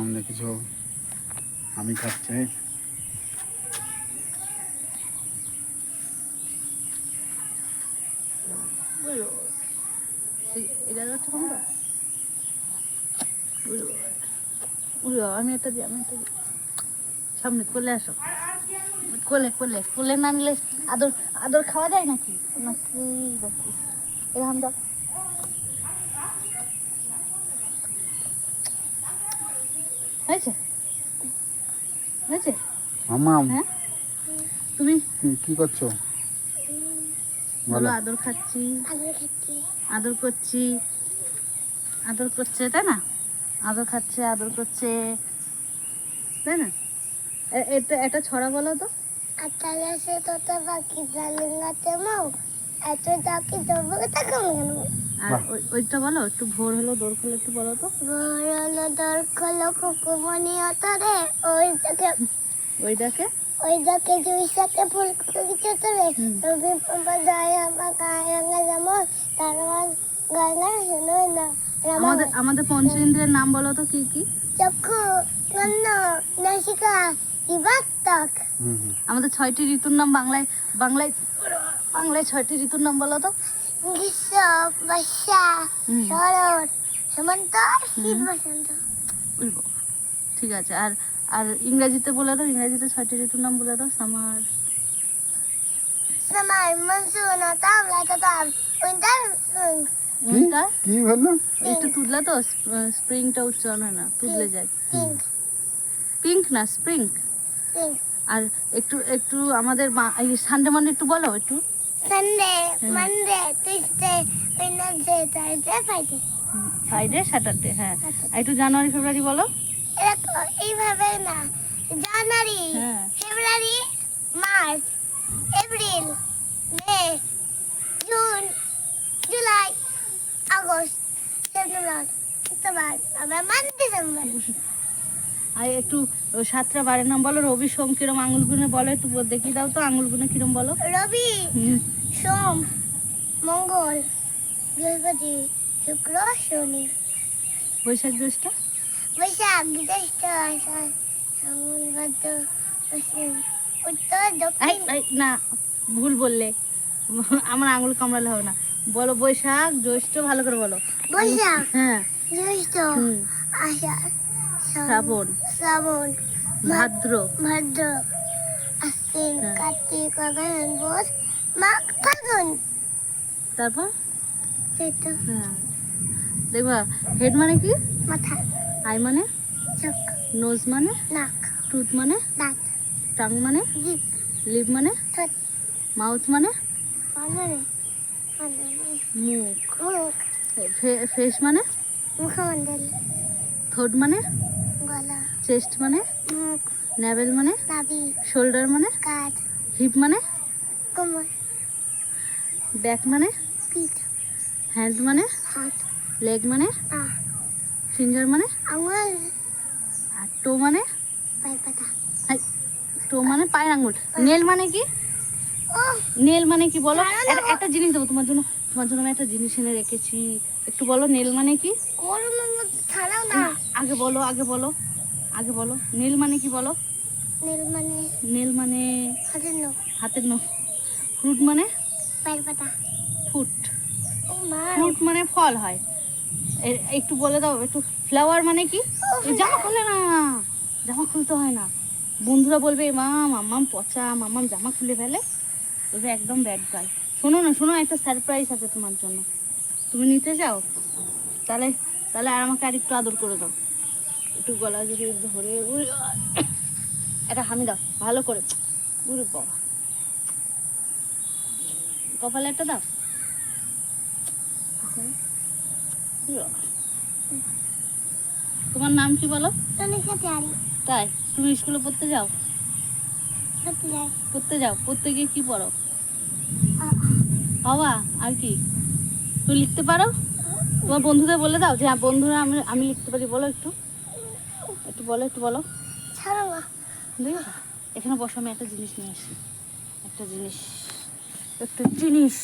সামনে কিছু আমি খাচ্ছে। আমি একটা দিই, সামনে কোলে আসো, কোলে কোলে কোলে না নিলে আদর আদর খাওয়া যায় নাকি নাকি এরকম দাও। হয়েছে হয়েছে মামা হ্যাঁ তুমি কি করছো? বলো আদর খাচ্ছি, আদর করছি, আদর করছে তাই না, আদর খাচ্ছে আদর করছে তাই না। এটা এটা ছড়া বলো তো। আচ্ছা গাছে তোতা পাখি জালিঙ্গাতে মাও এত ডাকি দেবো তাকে কেন। আর ওইটা বলো একটু, ভোর হলো দোর খোলো একটু বলো তো। ভোর হলো দোর খোলো কুকুমনি অতরে ওইটাকে জুইসাকে ফুল কুকিতে তোরে রবি পাপা যায় আমার গায়ে রঙা যেমন তার গায়ে শুনো না। আমাদের আমাদের পঞ্চেন্দ্রের নাম বলো তো কি কি। চক্ষু কন্ন নাসিকা বিবাক্তক। আমাদের 6টি ঋতুর নাম বাংলায় বাংলায় বাংলায় 6টি ঋতুর নাম বলো তো। গ্রীষ্ম বর্ষা শরৎ হেমন্ত শীত বসন্ত। ঠিক আছে, আর আর ইংরেজিতে বলে দাও, ইংরেজিতে 6টি ঋতুর নাম বলে দাও। সামার সামার মনসুন অটাম লাটাতাম উইন্টার উইন্টার কি বললো? একটু তুললে তো স্প্রিংটা উচ্চারণ হয় না, তুললে যায়। পিঙ্ক পিঙ্ক না স্প্রিং। আর একটু একটু আমাদের সানডে মানডে একটু বলো একটু। Sunday Monday Tuesday Wednesday Thursday Friday. Friday Saturday হ্যাঁ। আর একটু জানুয়ারি ফেব্রুয়ারি বলো। এরকম এইভাবে না, January February March April May June July August September October November December. আর একটু 7টা বারের নাম বলো। রবি সোম কিরম আঙুল গুনে বলো একটু, দেখিয়ে দাও তো আঙুল গুনে কিরম বলো। রবি সোম মঙ্গল বৃহস্পতি শুক্র শনি। বৈশাখ জ্যৈষ্ঠ। বৈশাখ জ্যৈষ্ঠ আষাঢ় শ্রাবণ ভাদ্র আশ্বিন উত্তর দক্ষিণ। না ভুল বললে, আমার আঙুল কামড়ালে হবে না। বলো বৈশাখ জ্যৈষ্ঠ, ভালো করে বলো। বৈশাখ হ্যাঁ জ্যৈষ্ঠ আষাঢ় শ্রাবণ শ্রাবণ ভাদ্র ভাদ্র আশ্বিন কার্তিক অগ্রহায়ণ পৌষ মাঘ ফাল্গুন। তারপর চৈত্র। হ্যাঁ দেখবা। হেড মানে কি? মাথা। আই মানে চোখ। নোজ মানে নাক। টুথ মানে দাঁত। টাং মানে জিভ। লিপ মানে ঠোঁট। মাউথ মানে মুখ। মুখ। ফেস মানে মুখমণ্ডল। থ্রোট মানে গলা। চেস্ট মানে মুখ। নেভেল মানে নাভি। শোল্ডার মানে কাঁধ। হিপ মানে কোমর। ব্যাক মানে পিঠ। হ্যান্ড মানে হাত। লেগ মানে পা। ফিঙ্গার মানে আঙুল। আর টো মানে পায়ের পাতা। টো মানে পায়ের আঙুল। নেল মানে কি? নেল মানে কি বলো। একটা জিনিস দেবো তোমার জন্য, তোমার জন্য আমি একটা জিনিস এনে রেখেছি, একটু বলো নেল মানে কি। ছাড়াও না, আগে বলো আগে বলো আগে বলো নেল মানে কি বলো। নেল মানে হাতের নখ। হাতের নখ। ফ্রুট মানে পায়ের পাতা। ফুট। ফ্রুট মানে ফল হয়। একটু বলে দাও একটু। ফ্লাওয়ার মানে কি? জামা খুলে না, জামা খুলতে হয় না। বন্ধুরা বলবে মাম্মাম পচা, মাম্মাম জামা খুলে ফেলে, তবে একদম ব্যাড গার্ল। শোনো না শোনো, একটা সারপ্রাইজ আছে তোমার জন্য, তুমি নিতে চাও? তাহলে তাহলে আর আমাকে আর একটু আদর করে দাও, একটু গলা যদি ধরে একটা হামি দাও ভালো করে। উরে বাবা, কপালে একটা দাও। তোমার নাম কি বলো? তাই তুমি স্কুলে পড়তে যাও? পড়তে যাও, পড়তে গিয়ে কি পড়ো? বাবা আর কি তুমি লিখতে পারো? তোমার বন্ধুদের বলে দাও যে হ্যাঁ বন্ধুরা আমি আমি লিখতে পারি, বলো একটু, একটু বলো একটু বলো। এখানে বসো, আমি একটা জিনিস নিয়ে আসি, একটা জিনিস একটা জিনিস।